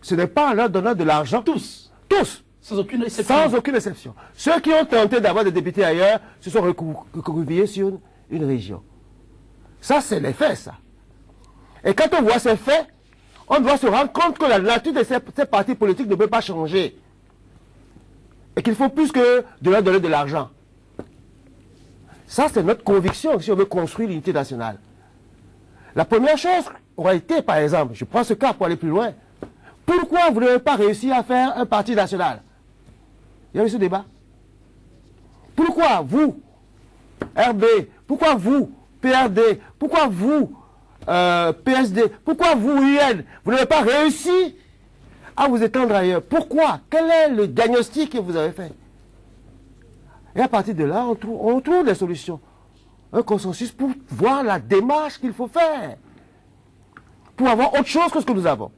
ce n'est pas en leur donnant de l'argent. Tous. Tous. Sans aucune exception. Sans aucune exception. Ceux qui ont tenté d'avoir des députés ailleurs se sont recroquevillés sur une région. Ça, c'est les faits, ça. Et quand on voit ces faits, on doit se rendre compte que la nature de ces partis politiques ne peut pas changer. Et qu'il faut plus que de leur donner de l'argent. Ça, c'est notre conviction si on veut construire l'unité nationale. La première chose aurait été, par exemple, je prends ce cas pour aller plus loin, pourquoi vous n'avez pas réussi à faire un parti national? Il y a eu ce débat. Pourquoi vous, RB, pourquoi vous, PRD, pourquoi vous, PSD, pourquoi vous, UN, vous n'avez pas réussi à vous étendre ailleurs? Pourquoi? Quel est le diagnostic que vous avez fait? Et à partir de là, on trouve des solutions. Un consensus pour voir la démarche qu'il faut faire. Pour avoir autre chose que ce que nous avons.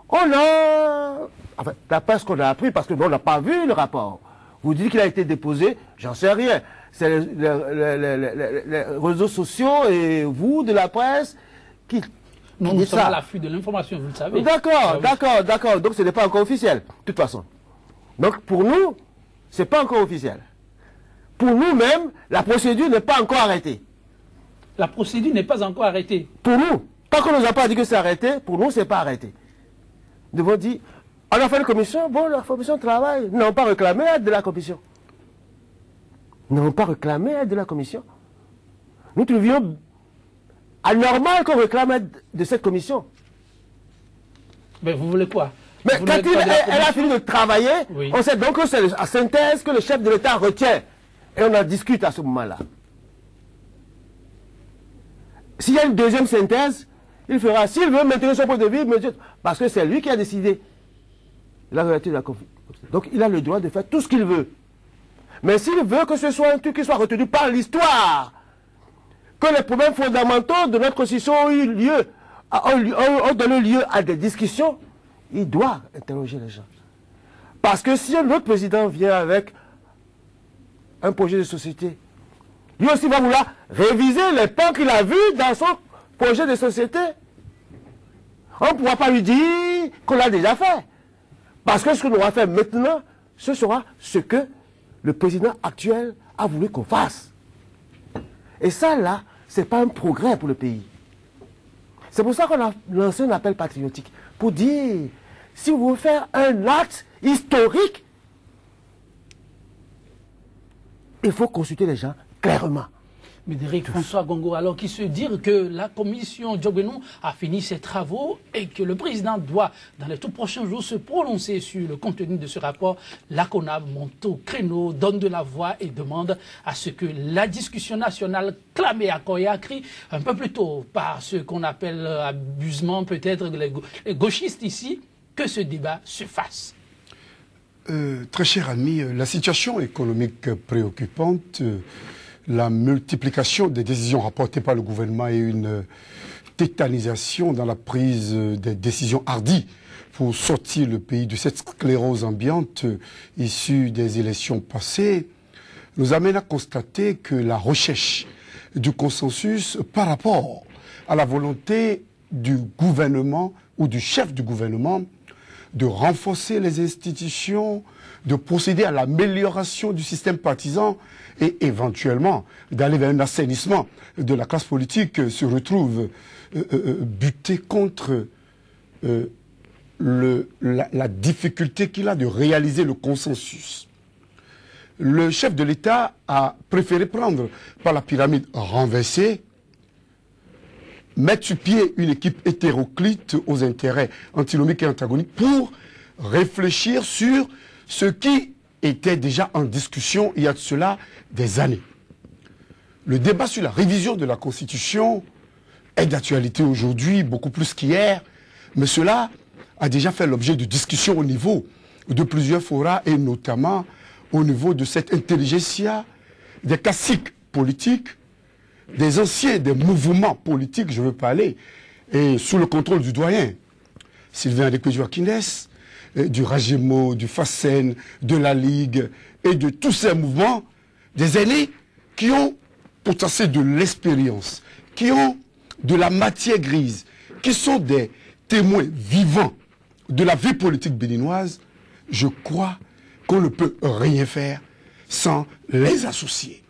On a... Enfin, d'après ce qu'on a appris, parce que nous, on n'a pas vu le rapport. Vous dites qu'il a été déposé, j'en sais rien. C'est les réseaux sociaux et vous, de la presse, qui... Nous sommes à l'affût de l'information, vous le savez. D'accord, d'accord. Donc ce n'est pas encore officiel, de toute façon. Donc pour nous, ce n'est pas encore officiel. Pour nous-mêmes, la procédure n'est pas encore arrêtée. La procédure n'est pas encore arrêtée. Pour nous, tant qu'on ne nous a pas dit que c'est arrêté, pour nous, ce n'est pas arrêté. Nous devons dire, on a fait une commission, bon, la commission travaille. Ils n'ont pas réclamé aide de la commission. Ils n'ont pas réclamé aide de la commission. Nous trouvions anormal qu'on réclame aide de cette commission. Mais vous voulez quoi? Mais quand elle a fini de travailler, oui. On sait donc que c'est la synthèse que le chef de l'État retient. Et on en discute à ce moment-là. S'il y a une deuxième synthèse, il fera. S'il veut maintenir son point de vue, parce que c'est lui qui a décidé. La réalité de la conflit. Donc il a le droit de faire tout ce qu'il veut. Mais s'il veut que ce soit un truc qui soit retenu par l'histoire, que les problèmes fondamentaux de notre constitution ont donné lieu à des discussions, il doit interroger les gens. Parce que si un autre président vient avec un projet de société, lui aussi va vouloir réviser les points qu'il a vus dans son projet de société. On ne pourra pas lui dire qu'on l'a déjà fait. Parce que ce qu'on aura fait maintenant, ce sera ce que le président actuel a voulu qu'on fasse. Et ça, là, ce n'est pas un progrès pour le pays. C'est pour ça qu'on a lancé un appel patriotique. Pour dire, si vous voulez faire un acte historique, il faut consulter les gens clairement. Médéric François Gongo, alors qui se dit que la commission Diogbenou a fini ses travaux et que le président doit, dans les tout prochains jours, se prononcer sur le contenu de ce rapport, la CONAB monte au créneau, donne de la voix et demande à ce que la discussion nationale clamée à corps et à cri, un peu plus tôt par ce qu'on appelle abusement peut-être les gauchistes ici, que ce débat se fasse. Très cher ami, la situation économique préoccupante, la multiplication des décisions rapportées par le gouvernement et une tétanisation dans la prise des décisions hardies pour sortir le pays de cette sclérose ambiante issue des élections passées, nous amène à constater que la recherche du consensus par rapport à la volonté du gouvernement ou du chef du gouvernement de renforcer les institutions, de procéder à l'amélioration du système partisan et éventuellement d'aller vers un assainissement de la classe politique se retrouve buté contre la difficulté qu'il a de réaliser le consensus. Le chef de l'État a préféré prendre par la pyramide renversée, mettre sur pied une équipe hétéroclite aux intérêts antinomiques et antagoniques pour réfléchir sur ce qui était déjà en discussion il y a de cela des années. Le débat sur la révision de la Constitution est d'actualité aujourd'hui, beaucoup plus qu'hier, mais cela a déjà fait l'objet de discussions au niveau de plusieurs forats et notamment au niveau de cette intelligentsia des classiques politiques, des anciens, des mouvements politiques, je veux parler, et sous le contrôle du doyen, Sylvain Adékwe-Joachines, du Rajemo, du FACEN, de la Ligue, et de tous ces mouvements, des aînés qui ont potassé de l'expérience, qui ont de la matière grise, qui sont des témoins vivants de la vie politique béninoise, je crois qu'on ne peut rien faire sans les associer.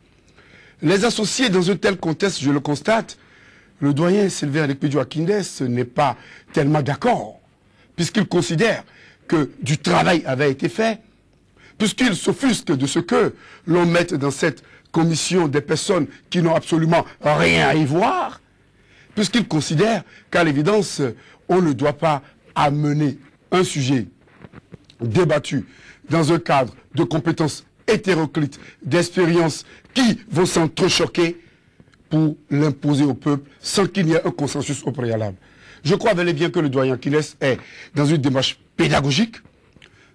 Les associés dans un tel contexte, je le constate, le doyen Sylvain Alekpedio Akindes n'est pas tellement d'accord, puisqu'il considère que du travail avait été fait, puisqu'il s'offusque de ce que l'on mette dans cette commission des personnes qui n'ont absolument rien à y voir, puisqu'il considère qu'à l'évidence, on ne doit pas amener un sujet débattu dans un cadre de compétences hétéroclites, d'expériences qui vont s'entrechoquer pour l'imposer au peuple sans qu'il n'y ait un consensus au préalable. Je crois bel et bien que le doyen Akindes est dans une démarche pédagogique,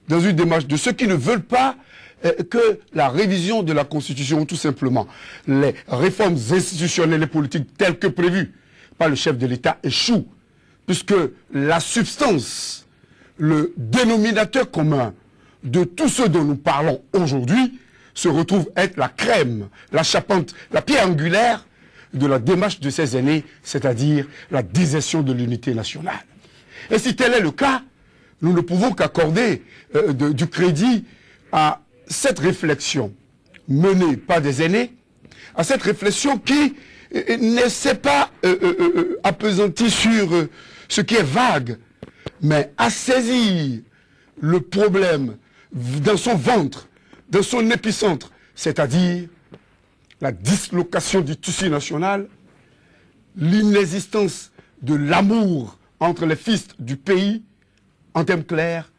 dans une démarche de ceux qui ne veulent pas que la révision de la Constitution, ou tout simplement les réformes institutionnelles et politiques telles que prévues par le chef de l'État échouent, puisque la substance, le dénominateur commun de tout ce dont nous parlons aujourd'hui se retrouve être la crème, la charpente, la pierre angulaire de la démarche de ces aînés, c'est-à-dire la désertion de l'unité nationale. Et si tel est le cas, nous ne pouvons qu'accorder du crédit à cette réflexion menée par des aînés, à cette réflexion qui ne s'est pas appesantie sur ce qui est vague, mais à saisir le problème dans son ventre, dans son épicentre, c'est-à-dire la dislocation du tissu national, l'inexistence de l'amour entre les fils du pays, en termes clairs,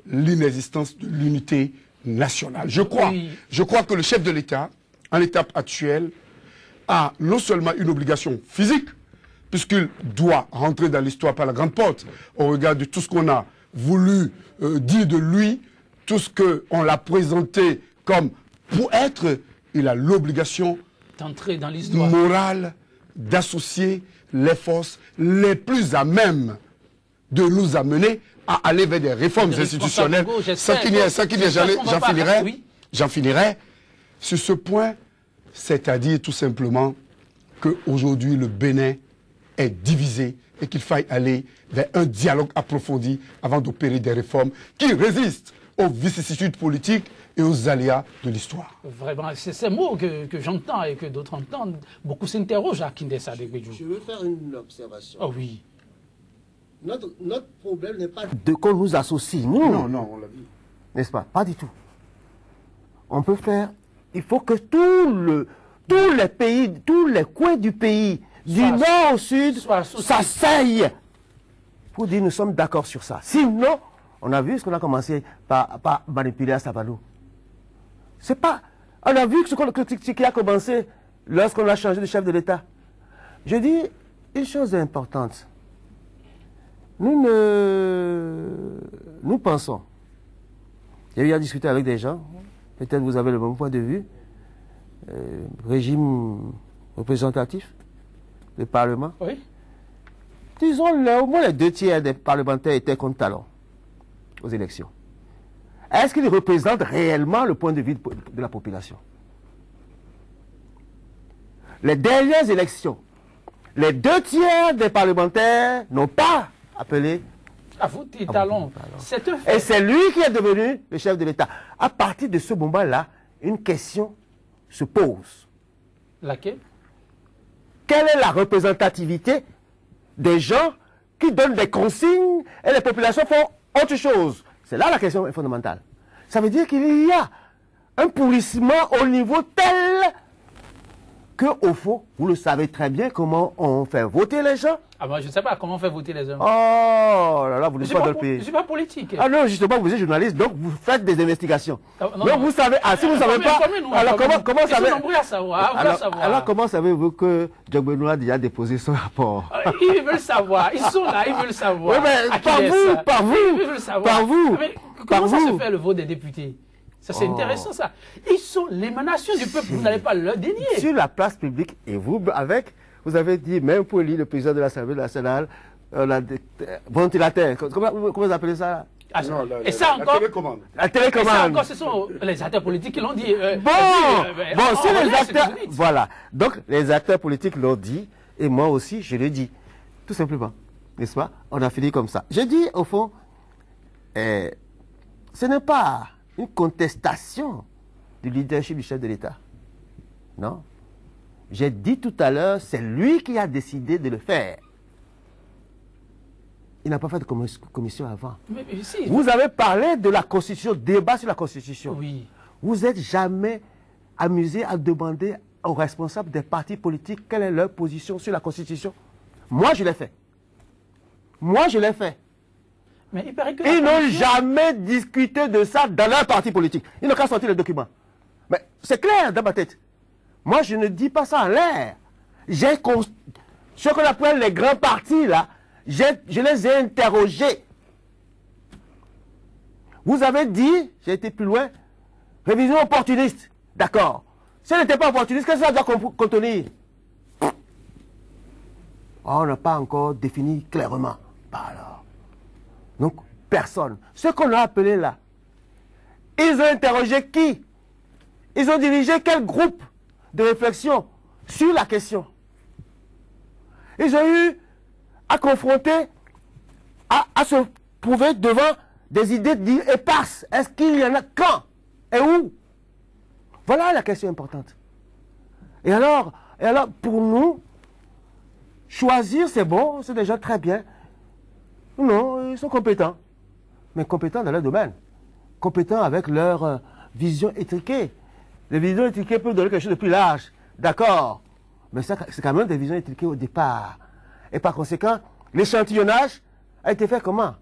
l'inexistence de l'unité nationale. Je crois que le chef de l'État, en l'étape actuelle, a non seulement une obligation physique, puisqu'il doit rentrer dans l'histoire par la grande porte, au regard de tout ce qu'on a voulu dire de lui, tout ce qu'on l'a présenté comme pour être, il a l'obligation d'entrer dans l'histoire morale d'associer les forces les plus à même de nous amener à aller vers des réformes institutionnelles. Sans qu'il n'y ait, j'en finirai sur ce point, c'est-à-dire tout simplement qu'aujourd'hui le Bénin est divisé et qu'il faille aller vers un dialogue approfondi avant d'opérer des réformes qui résistent aux vicissitudes politiques et aux aléas de l'histoire. Vraiment, c'est ces mots que j'entends et que d'autres entendent. Beaucoup s'interrogent à Akindes Adegbeju. Je veux faire une observation. Oh oui. Notre problème n'est pas de qu'on nous associe, nous. Non, on l'a vu. N'est-ce pas? Pas du tout. On peut faire... Il faut que tous les pays, tous les coins du pays, du nord au sud, s'asseyent pour dire nous sommes d'accord sur ça. Sinon, on a vu ce qu'on a commencé par manipuler à Savalou. C'est pas... On a vu ce qui a commencé lorsqu'on a changé de chef de l'État. Je dis une chose importante. Nous pensons, j'ai eu à discuter avec des gens, peut-être vous avez le même point de vue, régime représentatif, le Parlement. Oui. Disons, au moins les 2/3 des parlementaires étaient contre Talon aux élections. Est-ce qu'ils représentent réellement le point de vue de la population? Les dernières élections, les 2/3 des parlementaires n'ont pas appelé à voter Talon. C'est un fait. Et c'est lui qui est devenu le chef de l'État. À partir de ce moment-là, une question se pose. Laquelle? Quelle est la représentativité des gens qui donnent des consignes et les populations font autre chose? C'est là la question fondamentale. Ça veut dire qu'il y a un pourrissement au niveau tel que, au fond, vous le savez très bien comment on fait voter les gens. Ah moi je ne sais pas comment on fait voter les gens. Oh là là, vous ne suis pas pas dans le pays. Je ne suis pas politique. Ah non, justement, vous êtes journaliste, donc vous faites des investigations. Non, donc vous savez, si vous ne savez pas, alors comment savez... Alors comment savez-vous que Djok Benoît a déjà déposé son rapport? Ils veulent savoir, ils sont là, ils veulent savoir. Oui, mais par vous. Mais comment ça se fait le vote des députés? Ça, c'est intéressant, ça. Ils sont l'émanation du peuple, vous n'allez pas le dénier. Sur la place publique, et vous, vous avez dit, même pour lui, le président de l'Assemblée nationale, ventilateur, comment vous appelez ça? Et ça encore, la télécommande. Et ça encore, ce sont les acteurs politiques qui l'ont dit. Si les acteurs... Voilà. Donc, les acteurs politiques l'ont dit, et moi aussi, je le dis. Tout simplement. N'est-ce pas? On a fini comme ça. Je dis, au fond, ce n'est pas une contestation du leadership du chef de l'État. Non. J'ai dit tout à l'heure, c'est lui qui a décidé de le faire. Il n'a pas fait de commission avant. Mais si. Vous avez parlé de la Constitution, débat sur la Constitution. Oui. Vous n'êtes jamais amusé à demander aux responsables des partis politiques quelle est leur position sur la Constitution. Moi, je l'ai fait. Moi, je l'ai fait. Mais il paraît que Ils n'ont jamais discuté de ça dans leur parti politique. Ils n'ont qu'à sortir les documents. Mais c'est clair dans ma tête. Moi, je ne dis pas ça en l'air. Ce qu'on appelle les grands partis, là, je les ai interrogés. Vous avez dit, j'ai été plus loin, révision opportuniste. D'accord. Si elle n'était pas opportuniste, qu'est-ce que ça doit contenir? On n'a pas encore défini clairement. Bah alors. Donc, personne. Ce qu'on a appelé là, ils ont interrogé qui? Ils ont dirigé quel groupe de réflexion sur la question? Ils ont eu à confronter, à se prouver devant des idées éparses. Est-ce qu'il y en a quand et où? Voilà la question importante. Et alors, pour nous, choisir c'est bon, c'est déjà très bien. Non, ils sont compétents. Mais compétents dans leur domaine. Compétents avec leur vision étriquée. Les visions étriquées peuvent donner quelque chose de plus large. D'accord. Mais c'est quand même des visions étriquées au départ. Et par conséquent, l'échantillonnage a été fait comment?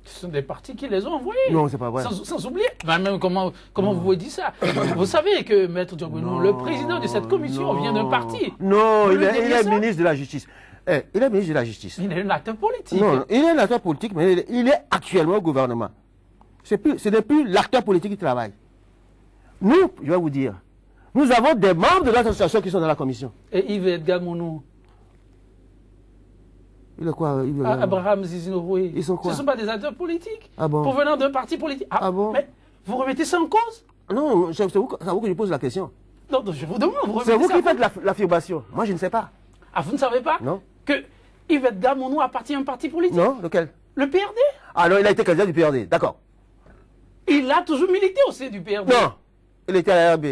Ce sont des partis qui les ont envoyés. Non, c'est pas vrai. Sans oublier. Ben même comment vous pouvez dire ça? Vous savez que Maître Diogbenou, le président de cette commission, vient d'un parti. Non, il est ministre de la Justice. Il est ministre de la Justice. Il est un acteur politique. Non, il est un acteur politique, mais il est actuellement au gouvernement. Ce n'est plus l'acteur politique qui travaille. Nous, je vais vous dire, nous avons des membres de notre association qui sont dans la commission. Et Yves Edgar Mounou. Il est quoi? Abraham Zizinouroué. Ils sont quoi? Ce ne sont pas des acteurs politiques. Ah bon? Provenant d'un parti politique. Ah bon? Mais vous remettez ça en cause? Non, c'est vous que je pose la question. Non, je vous demande. C'est vous qui faites l'affirmation. Moi, je ne sais pas. Ah, vous ne savez pas? Non. Que Yves Edgar Mounou appartient à un parti politique? Non, lequel? Le PRD? Ah non, il a été candidat du PRD, d'accord. Il a toujours milité au sein du PRD. Non, il était à la RB.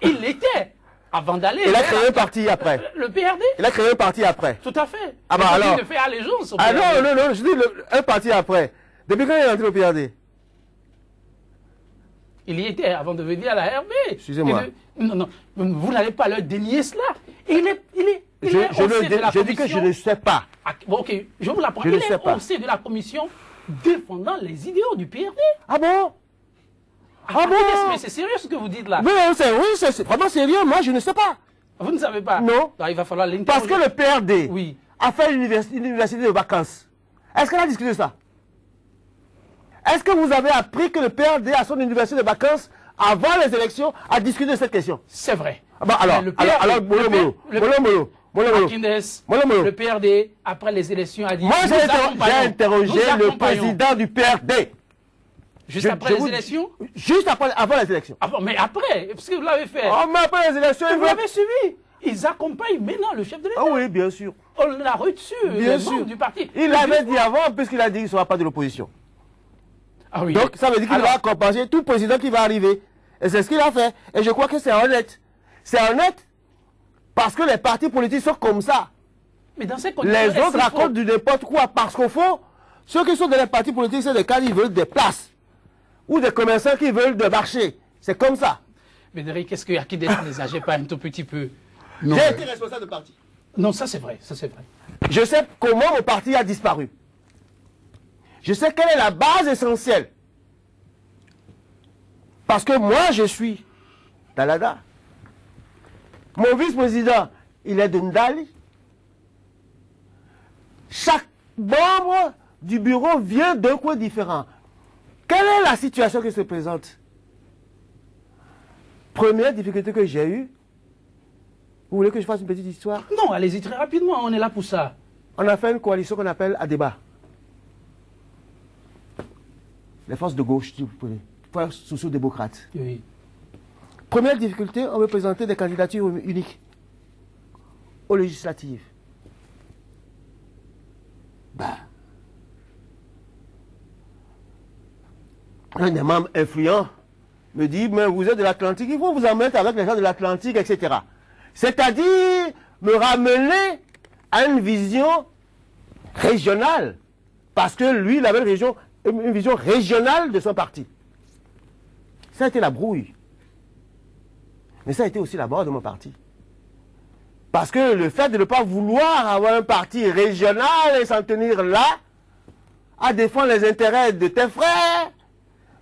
Il l'était avant d'aller. Il a créé un parti après. Le PRD? Il a créé un parti après. Tout à fait. Ah bah alors. Il fait allégeance au Ah PRD. non, je dis un parti après. Depuis quand il est entré au PRD? Il y était avant de venir à la RB. Excusez-moi. Non, vous n'allez pas leur dénier cela. Je dis que je ne sais pas. Ah, bon, ok, je vous l'apprends. Je Il ne sais est pas. au sein de la commission défendant les idéaux du PRD. Ah bon? Ah bon? Mais c'est sérieux ce que vous dites là. Oui, c'est vraiment sérieux. Moi, je ne sais pas. Vous ne savez pas? Non. Alors, il va falloir l'interroger. Parce que le PRD Oui. a fait une université de vacances. Est-ce qu'elle a discuté de ça? Est-ce que vous avez appris que le PRD a son université de vacances avant les élections à discuter de cette question? C'est vrai. Ah bah alors, Mais le PRD, Mollo. le PRD, après les élections, a dit... Moi, j'ai interrogé le président du PRD. Juste après les élections? Juste avant les élections. Ah bon, mais après, parce que vous l'avez fait. Oh, mais après les élections, Vous l'avez suivi. Ils accompagnent maintenant le chef de l'État. Ah oui, bien sûr. On l'a reçu, Bien les sûr. membres du parti. Il l'avait dit avant, puisqu'il a dit qu'il ne sera pas de l'opposition. Ah oui. Donc, ça veut dire qu'il Alors, va accompagner tout président qui va arriver. Et c'est ce qu'il a fait. Et je crois que c'est honnête. C'est honnête parce que les partis politiques sont comme ça. mais dans ces conditions, Les est-ce autres qu'il faut- racontent du n'importe quoi. Parce qu'au fond, ceux qui sont dans les partis politiques, c'est des cas qui veulent des places. Ou des commerçants qui veulent des marchés. C'est comme ça. Mais Derek, est-ce que Akides ne les âgait pas un tout petit peu? Non, J'ai été responsable de parti. Non, ça c'est vrai, ça c'est vrai. Je sais comment mon parti a disparu. Je sais quelle est la base essentielle. Parce que moi, je suis d'Alada. Mon vice-président, il est de Ndali. Chaque membre du bureau vient d'un coin différent. Quelle est la situation qui se présente? Première difficulté que j'ai eue. Vous voulez que je fasse une petite histoire? Non, allez-y très rapidement, on est là pour ça. On a fait une coalition qu'on appelle Adéba. Les forces de gauche, si vous voulez. Forces sociaux-démocrates. Oui. Première difficulté, on veut présenter des candidatures uniques aux législatives. Ben, un des membres influents me dit, mais vous êtes de l'Atlantique, il faut vous en mettre avec les gens de l'Atlantique, etc. C'est-à-dire me ramener à une vision régionale. Parce que lui, il avait une vision régionale de son parti. Ça a été la brouille. Mais ça a été aussi la mort de mon parti. Parce que le fait de ne pas vouloir avoir un parti régional et s'en tenir là, à défendre les intérêts de tes frères,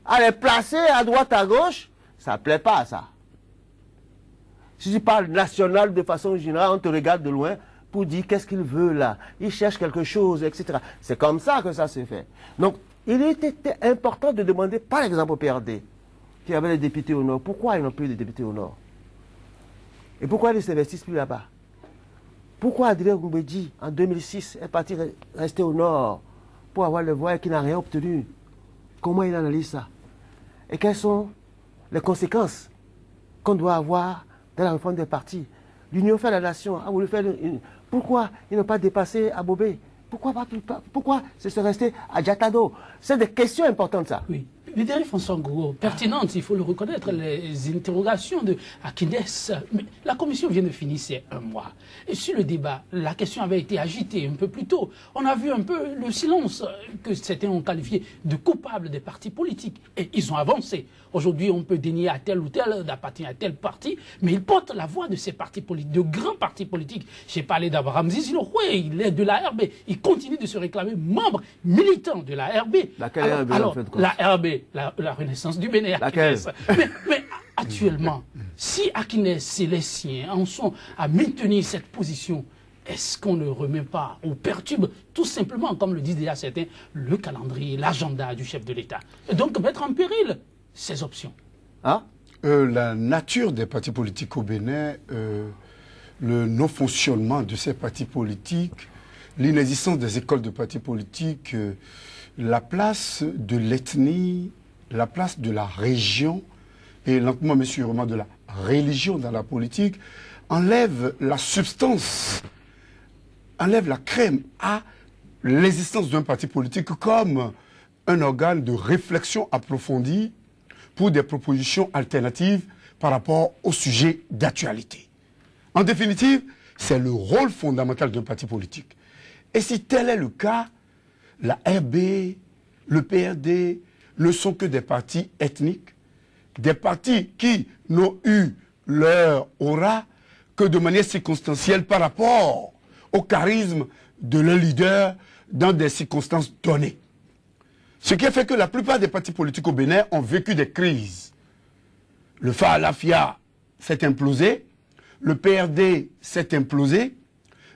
à les placer à droite, à gauche, ça ne plaît pas à ça. Si tu parles national de façon générale, on te regarde de loin pour dire qu'est-ce qu'il veut là. Il cherche quelque chose, etc. C'est comme ça que ça se fait. Donc, il était important de demander, par exemple au PRD, qui avait des députés au Nord, pourquoi ils n'ont plus de députés au Nord? Et pourquoi ils ne s'investissent plus là-bas? Pourquoi Adrien Goumbedji, en 2006, est parti rester au Nord pour avoir le voix et qui n'a rien obtenu? Comment il analyse ça? Et quelles sont les conséquences qu'on doit avoir dans la réforme des partis? L'Union fait la nation a voulu faire pourquoi ils n'ont pas dépassé à Bobé? Pourquoi c'est resté à Diatado? C'est des questions importantes, ça. Oui. Médéric François Ngogo, pertinente, il faut le reconnaître, les interrogations de Akines. Mais la commission vient de finir c'est un mois. Et sur le débat, la question avait été agitée un peu plus tôt. On a vu un peu le silence que certains ont qualifié de coupable des partis politiques. Et ils ont avancé. Aujourd'hui, on peut dénier à tel ou tel d'appartenir à tel parti, mais ils portent la voix de ces partis politiques, de grands partis politiques. J'ai parlé d'Abraham Ziziloué, il est de la RB. Il continue de se réclamer membre militant de la RB. Laquelle RB, alors, en fait, la RB, la Renaissance du Bénin. Mais actuellement, si Akines et les siens en sont à maintenir cette position, est-ce qu'on ne remet pas, on perturbe tout simplement, comme le disent déjà certains, le calendrier, l'agenda du chef de l'État? Et donc mettre en péril ces options. Hein? La nature des partis politiques au Bénin, le non-fonctionnement de ces partis politiques, l'inexistence des écoles de partis politiques, la place de l'ethnie, la place de la région et lentement mais sûrement de la religion dans la politique enlève la substance, enlève la crème à l'existence d'un parti politique comme un organe de réflexion approfondie pour des propositions alternatives par rapport au sujet d'actualité. En définitive, c'est le rôle fondamental d'un parti politique. Et si tel est le cas, la RB, le PRD ne sont que des partis ethniques, des partis qui n'ont eu leur aura que de manière circonstancielle par rapport au charisme de leur leader dans des circonstances données. Ce qui a fait que la plupart des partis politiques au Bénin ont vécu des crises. Le FA-Lafia s'est implosé, le PRD s'est implosé,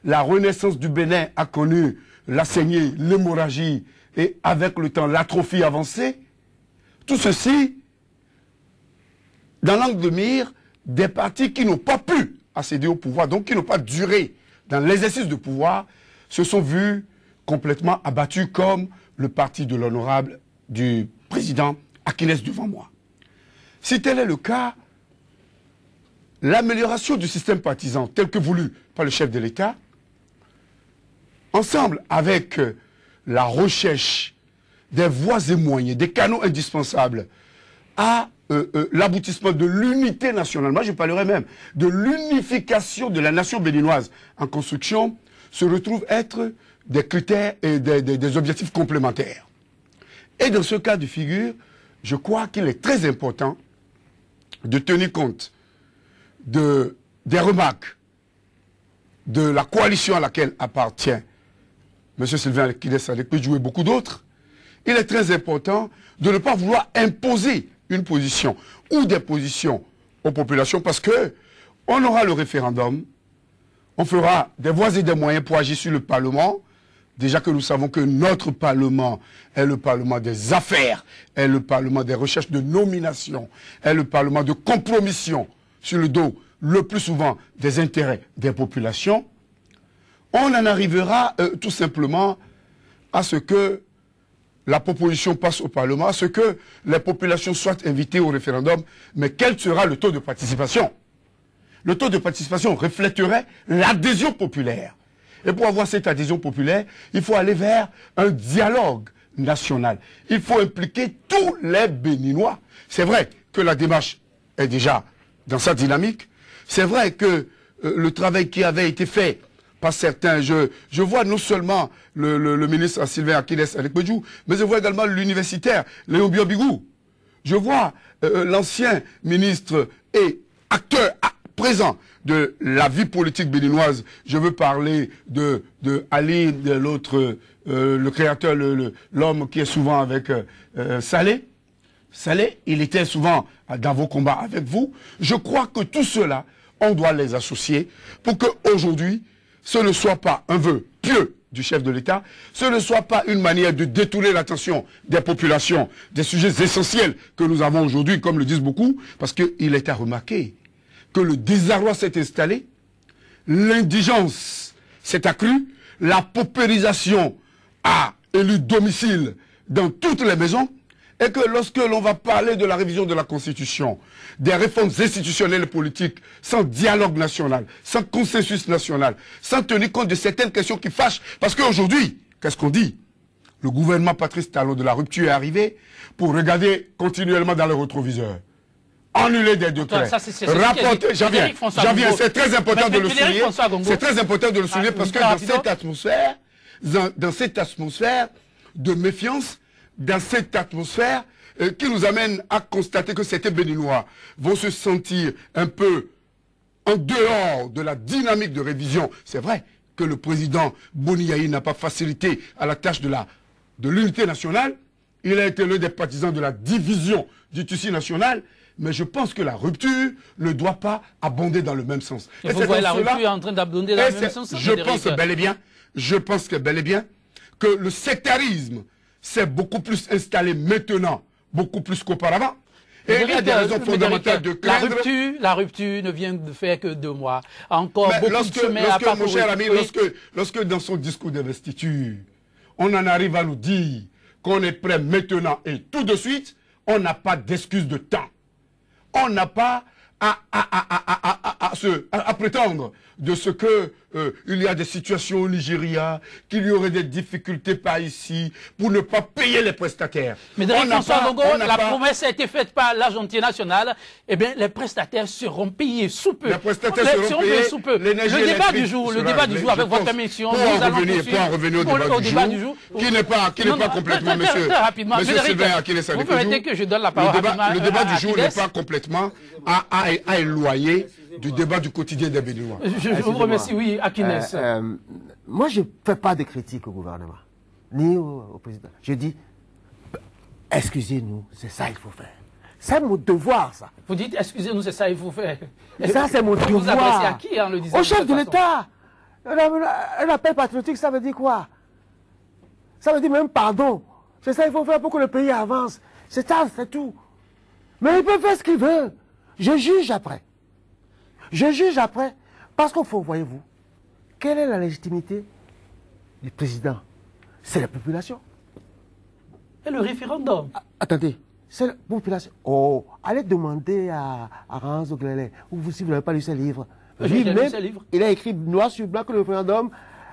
la Renaissance du Bénin a connu la saignée, l'hémorragie et avec le temps l'atrophie avancée. Tout ceci dans l'angle de mire des partis qui n'ont pas pu accéder au pouvoir, donc qui n'ont pas duré dans l'exercice de pouvoir, se sont vus complètement abattus comme le parti de l'honorable du président Akines devant moi. Si tel est le cas, l'amélioration du système partisan tel que voulu par le chef de l'État, ensemble avec la recherche des voies et moyens, des canaux indispensables à l'aboutissement de l'unité nationale, moi je parlerai même de l'unification de la nation béninoise en construction, se retrouvent être des critères et des objectifs complémentaires. Et dans ce cas de figure, je crois qu'il est très important de tenir compte des remarques de la coalition à laquelle appartient M. Sylvain Akines avec peut jouer beaucoup d'autres. Il est très important de ne pas vouloir imposer une position ou des positions aux populations parce que on aura le référendum, on fera des voies et des moyens pour agir sur le Parlement. Déjà que nous savons que notre Parlement est le Parlement des affaires, est le Parlement des recherches de nomination, est le Parlement de compromission sur le dos, le plus souvent, des intérêts des populations. On en arrivera tout simplement à ce que la proposition passe au Parlement, à ce que les populations soient invitées au référendum. Mais quel sera le taux de participation? Le taux de participation reflèterait l'adhésion populaire. Et pour avoir cette adhésion populaire, il faut aller vers un dialogue nationale. Il faut impliquer tous les Béninois. C'est vrai que la démarche est déjà dans sa dynamique. C'est vrai que le travail qui avait été fait par certains, je vois non seulement le ministre Sylvain Akines Alekbedjou, mais je vois également l'universitaire Léon Biobigou. Je vois l'ancien ministre et acteur présent de la vie politique béninoise. Je veux parler de Ali, de l'autre, le créateur, l'homme qui est souvent avec Saleh. Saleh, il était souvent dans vos combats avec vous. Je crois que tout cela, on doit les associer pour qu'aujourd'hui, ce ne soit pas un vœu pieux du chef de l'État, ce ne soit pas une manière de détourner l'attention des populations, des sujets essentiels que nous avons aujourd'hui, comme le disent beaucoup, parce qu'il est à remarquer que le désarroi s'est installé, l'indigence s'est accrue, la paupérisation a élu domicile dans toutes les maisons, et que lorsque l'on va parler de la révision de la Constitution, des réformes institutionnelles et politiques, sans dialogue national, sans consensus national, sans tenir compte de certaines questions qui fâchent, parce qu'aujourd'hui, qu'est-ce qu'on dit? Le gouvernement Patrice Talon de la rupture est arrivé pour regarder continuellement dans le rétroviseur. Annuler des décrets, rapporter, j'en viens, c'est très important de le souligner, c'est très important de le souligner parce que dans cette atmosphère de méfiance, dans cette atmosphère qui nous amène à constater que certains Béninois vont se sentir un peu en dehors de la dynamique de révision. C'est vrai que le président Boniaï n'a pas facilité à la tâche de l'unité nationale. Il a été l'un des partisans de la division du tissu national. Mais je pense que la rupture ne doit pas abonder dans le même sens. Et vous voyez la rupture en train d'abonder dans le même sens? Je pense bel et bien que le sectarisme s'est beaucoup plus installé maintenant, beaucoup plus qu'auparavant. Et il y a des raisons fondamentales de craindre. La rupture ne vient de faire que 2 mois. Encore beaucoup de chemin à parcourir. Mon cher ami, lorsque dans son discours d'investiture, on en arrive à nous dire qu'on est prêt maintenant et tout de suite, on n'a pas d'excuse de temps. On n'a pas à prétendre de ce que il y a des situations au Nigeria, qu'il y aurait des difficultés par ici, pour ne pas payer les prestataires. Mais François Longo, la promesse a été faite par l'agentier national, eh bien les prestataires seront payés sous peu. Les prestataires seront payés sous peu. Le débat du jour avec votre émission, pour en revenir au débat du jour, qui n'est pas complètement, monsieur Sylvain Akines Alekbedjou, vous permettez que je donne la parole le débat du jour n'est pas complètement à éloigner du débat du quotidien des Béninois. Je vous remercie, oui, Akines. Moi, je ne fais pas de critique au gouvernement, ni au président. Je dis, excusez-nous, c'est ça qu'il faut faire. C'est mon devoir, ça. Vous dites, excusez-nous, c'est ça qu'il faut faire. Et ça, c'est mon devoir. Vous adressez à qui en le disant? Au chef de l'État. Un appel patriotique, ça veut dire quoi? Ça veut dire même pardon. C'est ça qu'il faut faire pour que le pays avance. C'est ça, c'est tout. Mais il peut faire ce qu'il veut. Je juge après. Je juge après. Parce qu'il faut, voyez-vous, quelle est la légitimité du président? C'est la population. Et le référendum? Attendez, c'est la population. Oh, allez demander à Ranzo Glélé, ou si vous n'avez pas lu ses livres. Lui-même, il a écrit noir sur blanc que le référendum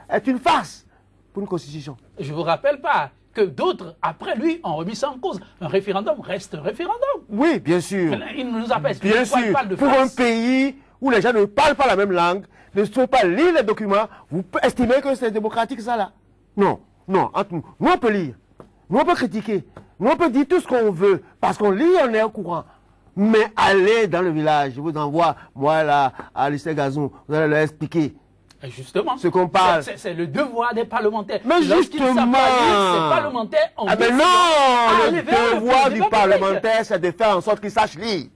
est une farce pour une constitution. Je ne vous rappelle pas que d'autres, après lui, ont remis ça en cause. Un référendum reste un référendum. Oui, bien sûr. Il nous a pas expliqué bien sûr. Pour un pays où les gens ne parlent pas la même langue, ne savent pas lire les documents, vous estimez que c'est démocratique ça là? Non, non, entre nous. Nous on peut lire, nous on peut critiquer, nous on peut dire tout ce qu'on veut, parce qu'on lit, on est au courant. Mais allez dans le village, je vous envoie, moi là, à Lycée Gazon, vous allez leur expliquer. Justement, ce qu'on parle. C'est le devoir des parlementaires. Mais justement, ces parlementaires ont mais non, le devoir du parlementaire, c'est de faire en sorte qu'il sache lire.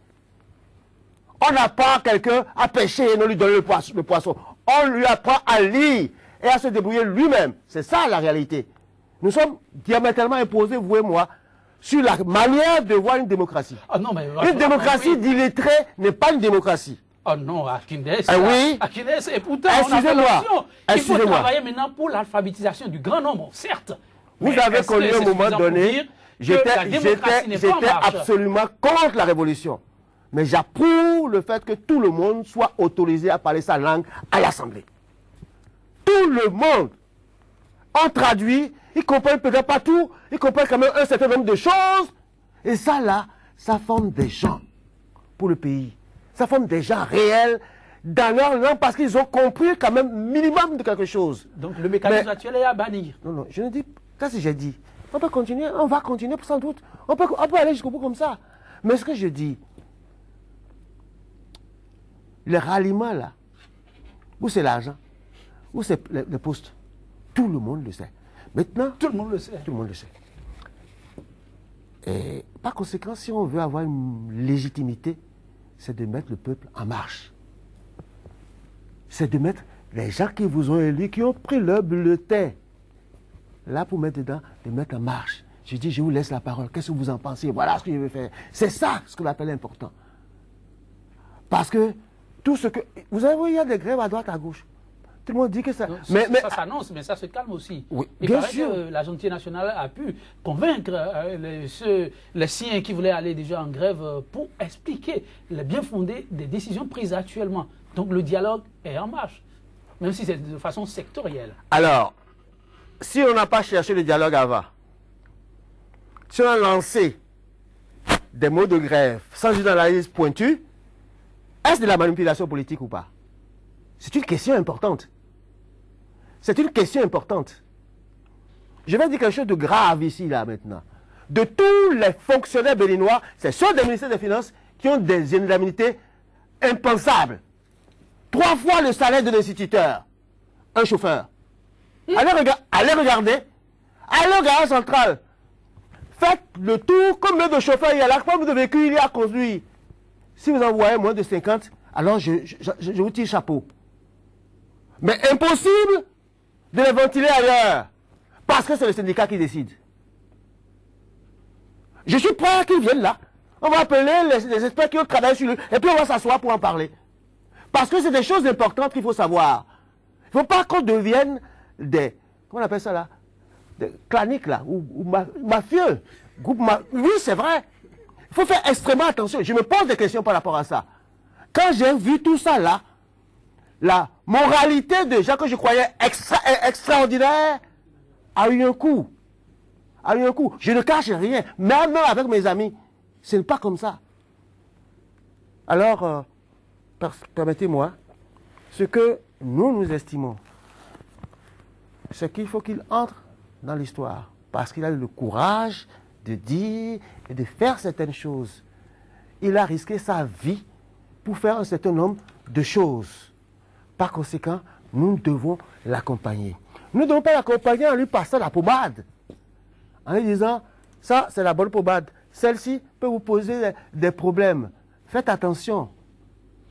On n'a pas quelqu'un à pêcher et non lui donner le poisson. On lui apprend à lire et à se débrouiller lui-même. C'est ça la réalité. Nous sommes diamétralement imposés, vous et moi, sur la manière de voir une démocratie. Ah non, mais, une démocratie d'illettrés n'est pas une démocratie. Oh non, Akines, oui. Akines, et pourtant, on a fait l'option. Il faut travailler maintenant pour l'alphabétisation du grand nombre, certes. Vous avez connu à un moment donné, j'étais absolument contre la révolution. Mais j'approuve le fait que tout le monde soit autorisé à parler sa langue à l'Assemblée. Tout le monde. On traduit Ils comprennent peut-être pas tout, ils comprennent quand même un certain nombre de choses. Et ça, là, ça forme des gens pour le pays. Ça forme des gens réels dans leur langue parce qu'ils ont compris quand même minimum de quelque chose. Donc le mécanisme actuel est à bannir. Non, non, je ne dis pas si j'ai dit. On peut continuer, on va continuer sans doute. On peut aller jusqu'au bout comme ça. Mais ce que je dis, le ralliement là, où c'est l'argent, où c'est le poste, tout le monde le sait. Maintenant, Tout le monde le sait. tout le monde le sait. Et par conséquent, si on veut avoir une légitimité, c'est de mettre le peuple en marche. C'est de mettre les gens qui vous ont élus, qui ont pris leur bulletin, là pour mettre dedans, de mettre en marche. Je dis, je vous laisse la parole. Qu'est-ce que vous en pensez? Voilà ce que je vais faire. C'est ça ce qu'on appelle important. Parce que tout ce que... Vous avez vu, il y a des grèves à droite, à gauche. Tout le monde dit que ça... Non, mais ça s'annonce, mais ça se calme aussi. Oui, Il bien paraît sûr. que la Gentilité nationale a pu convaincre les siens qui voulaient aller déjà en grève pour expliquer le bien fondé des décisions prises actuellement. Donc le dialogue est en marche, même si c'est de façon sectorielle. Alors, si on n'a pas cherché le dialogue avant, si on a lancé des mots de grève sans une analyse pointue, est-ce de la manipulation politique ou pas? C'est une question importante. C'est une question importante. Je vais dire quelque chose de grave ici, là, maintenant. De tous les fonctionnaires béninois, c'est ceux des ministères des Finances qui ont des indemnités impensables. 3 fois le salaire de l'instituteur. Un chauffeur. Allez regarder à la centrale. Faites le tour, combien de chauffeurs il y a là, combien de véhicules il y a à conduire. Si vous en voyez moins de 50, alors je vous tire chapeau. Mais impossible de les ventiler ailleurs. Parce que c'est le syndicat qui décide. Je suis prêt à qu'ils viennent là. On va appeler les experts qui ont travaillé sur le... Et puis on va s'asseoir pour en parler. Parce que c'est des choses importantes qu'il faut savoir. Il ne faut pas qu'on devienne des... Comment on appelle ça là? Des claniques là, ou mafieux. Oui, c'est vrai. Il faut faire extrêmement attention. Je me pose des questions par rapport à ça. Quand j'ai vu tout ça là, la moralité de gens que je croyais extraordinaire a eu un coup. A eu un coup. Je ne cache rien. Même avec mes amis, ce n'est pas comme ça. Alors, permettez-moi, ce que nous estimons, c'est qu'il faut qu'il entre dans l'histoire. Parce qu'il a eu le courage de dire et de faire certaines choses. Il a risqué sa vie pour faire un certain nombre de choses. Par conséquent, nous devons l'accompagner. Nous ne devons pas l'accompagner en lui passant la pommade. En lui disant, ça c'est la bonne pommade. Celle-ci peut vous poser des problèmes. Faites attention.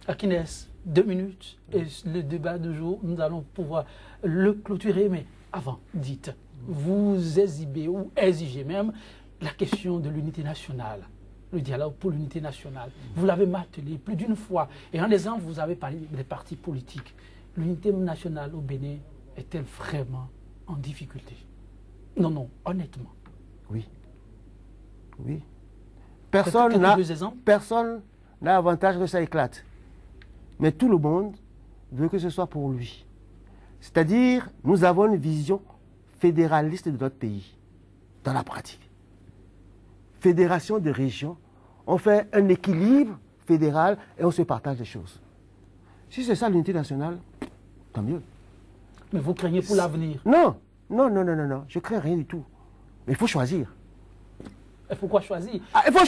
Akines, 2 minutes. Et le débat de jour, nous allons pouvoir le clôturer. Mais avant, dites, vous exhibez ou exigez même la question de l'unité nationale. Le dialogue pour l'unité nationale. Vous l'avez martelé plus d'une fois. Et en exemple, vous avez parlé des partis politiques. L'unité nationale au Bénin est-elle vraiment en difficulté? Non, non, honnêtement. Oui. Oui. Personne n'a avantage que ça éclate. Mais tout le monde veut que ce soit pour lui. C'est-à-dire, nous avons une vision fédéraliste de notre pays, dans la pratique. Fédération de régions, on fait un équilibre fédéral et on se partage des choses. Si c'est ça l'unité nationale, tant mieux. Mais vous craignez pour l'avenir? Non, non, non, non, non, non, je crains rien du tout. Mais il faut choisir. Et pourquoi choisir? Il faut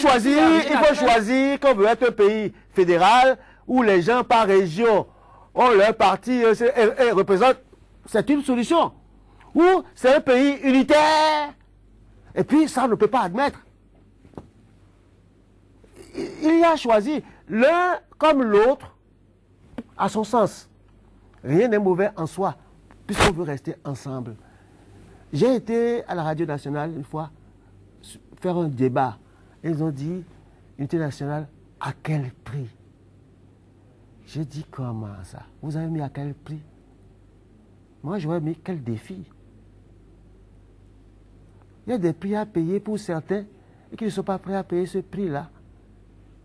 choisir qu'on veut être un pays fédéral où les gens par région ont leur parti et représentent. C'est une solution. Ou c'est un pays unitaire. Et puis ça on ne peut pas admettre. Il y a choisi l'un comme l'autre à son sens. Rien n'est mauvais en soi, puisqu'on veut rester ensemble. J'ai été à la radio nationale une fois faire un débat. Ils ont dit, unité nationale, à quel prix? J'ai dit, comment ça? Vous avez mis à quel prix? Moi, j'aurais mis quel défi? Il y a des prix à payer pour certains et qui ne sont pas prêts à payer ce prix-là.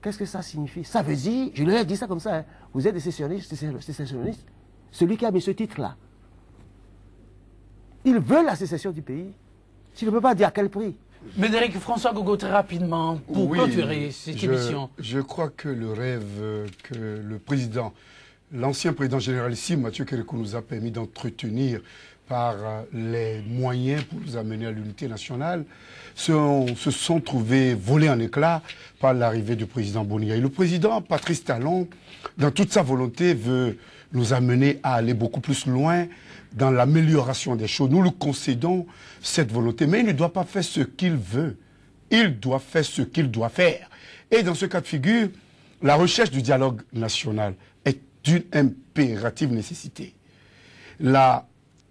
Qu'est-ce que ça signifie? Ça veut dire, je leur ai dit ça comme ça, hein, vous êtes des sécessionnistes, celui qui a mis ce titre-là. Il veut la sécession du pays. Tu ne peux pas dire à quel prix. Médéric François Gogo, très rapidement, pour clôturer cette émission. Je crois que le rêve que le président, l'ancien président généralissime Mathieu Kérékou nous a permis d'entretenir par les moyens pour nous amener à l'unité nationale, se sont trouvés volés en éclats par l'arrivée du président Boniya. Et le président Patrice Talon, dans toute sa volonté, veut nous amener à aller beaucoup plus loin dans l'amélioration des choses. Nous le concédons, cette volonté, mais il ne doit pas faire ce qu'il veut. Il doit faire ce qu'il doit faire. Et dans ce cas de figure, la recherche du dialogue national est d'une impérative nécessité. La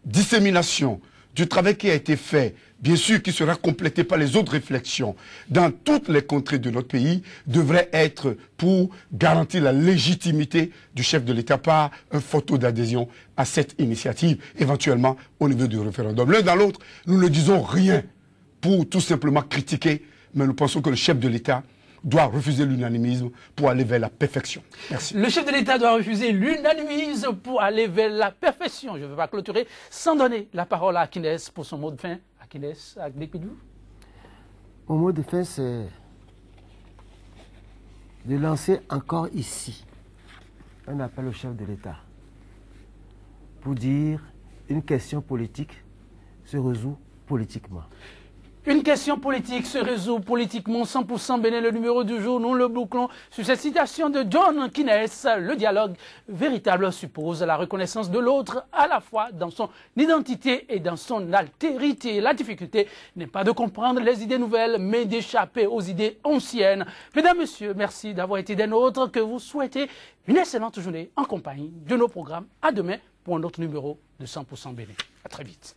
dissémination du travail qui a été fait, bien sûr qui sera complété par les autres réflexions dans toutes les contrées de notre pays, devrait être pour garantir la légitimité du chef de l'État par un fort taux d'adhésion à cette initiative, éventuellement au niveau du référendum. L'un dans l'autre, nous ne disons rien pour tout simplement critiquer, mais nous pensons que le chef de l'État doit refuser l'unanimisme pour aller vers la perfection. Merci. Le chef de l'État doit refuser l'unanimisme pour aller vers la perfection. Je ne veux pas clôturer sans donner la parole à Akines pour son mot de fin. Akines, Agbekpidou. Mon mot de fin, c'est de lancer encore ici un appel au chef de l'État pour dire une question politique se résout politiquement. Une question politique se résout politiquement. 100% Bénin, le numéro du jour. Nous le bouclons sur cette citation de John Keynes. Le dialogue véritable suppose la reconnaissance de l'autre à la fois dans son identité et dans son altérité. La difficulté n'est pas de comprendre les idées nouvelles, mais d'échapper aux idées anciennes. Mesdames, Messieurs, merci d'avoir été des nôtres. Que vous souhaitez une excellente journée en compagnie de nos programmes. À demain pour un autre numéro de 100% Bénin. À très vite.